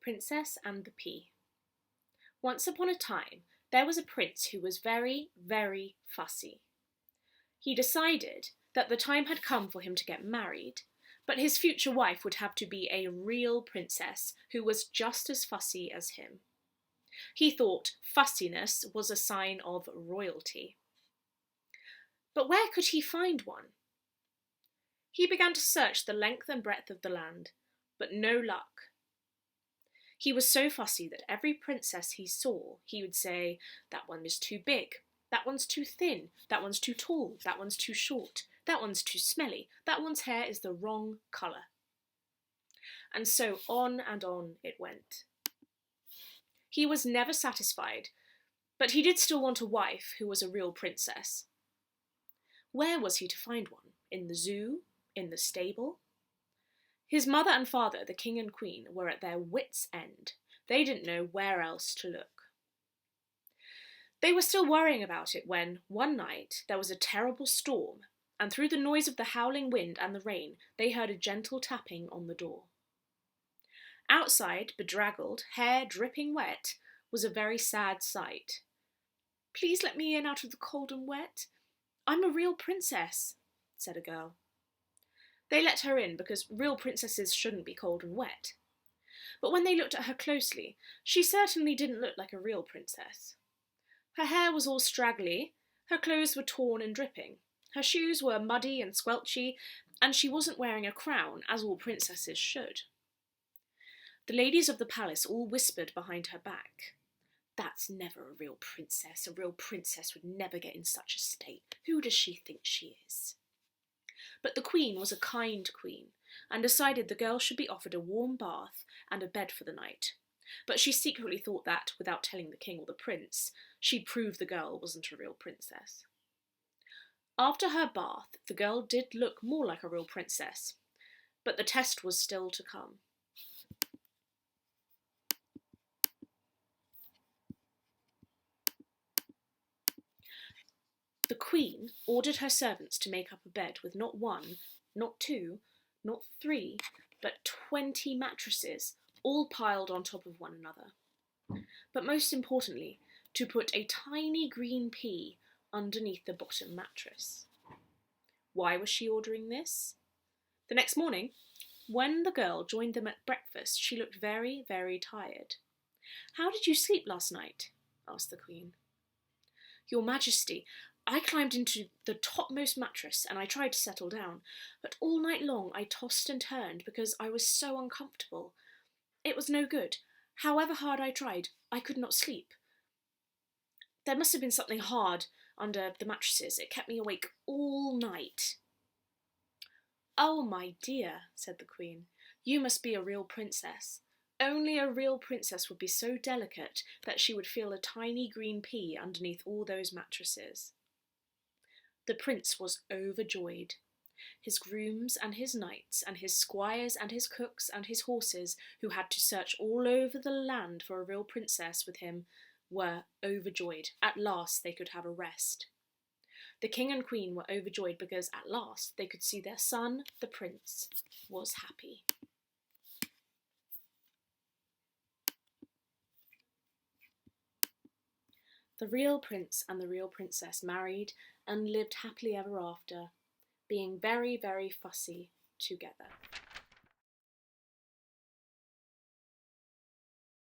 Princess and the Pea. Once upon a time, there was a prince who was very, very fussy. He decided that the time had come for him to get married, but his future wife would have to be a real princess who was just as fussy as him. He thought fussiness was a sign of royalty. But where could he find one? He began to search the length and breadth of the land, but no luck. He was so fussy that every princess he saw, he would say, "That one is too big, that one's too thin, that one's too tall, that one's too short, that one's too smelly, that one's hair is the wrong colour." And so on and on it went. He was never satisfied, but he did still want a wife who was a real princess. Where was he to find one? In the zoo? In the stable? His mother and father, the king and queen, were at their wits' end. They didn't know where else to look. They were still worrying about it when, one night, there was a terrible storm, and through the noise of the howling wind and the rain, they heard a gentle tapping on the door. Outside, bedraggled, hair dripping wet, was a very sad sight. "Please let me in out of the cold and wet. I'm a real princess," said a girl. They let her in because real princesses shouldn't be cold and wet. But when they looked at her closely, she certainly didn't look like a real princess. Her hair was all straggly, her clothes were torn and dripping, her shoes were muddy and squelchy, and she wasn't wearing a crown, as all princesses should. The ladies of the palace all whispered behind her back, "That's never a real princess. A real princess would never get in such a state. Who does she think she is?" But the queen was a kind queen, and decided the girl should be offered a warm bath and a bed for the night. But she secretly thought that, without telling the king or the prince, she'd prove the girl wasn't a real princess. After her bath, the girl did look more like a real princess, but the test was still to come. The queen ordered her servants to make up a bed with not one, not two, not three, but 20 mattresses, all piled on top of one another. But most importantly, to put a tiny green pea underneath the bottom mattress. Why was she ordering this? The next morning, when the girl joined them at breakfast, she looked very, very tired. "How did you sleep last night?" asked the queen. "Your Majesty, I climbed into the topmost mattress and I tried to settle down, but all night long I tossed and turned because I was so uncomfortable. It was no good. However hard I tried, I could not sleep. There must have been something hard under the mattresses. It kept me awake all night." "Oh, my dear," said the queen, "you must be a real princess. Only a real princess would be so delicate that she would feel a tiny green pea underneath all those mattresses." The prince was overjoyed. His grooms and his knights and his squires and his cooks and his horses, who had to search all over the land for a real princess with him, were overjoyed. At last they could have a rest. The king and queen were overjoyed because at last they could see their son, the prince, was happy. The real prince and the real princess married and lived happily ever after, being very, very fussy together.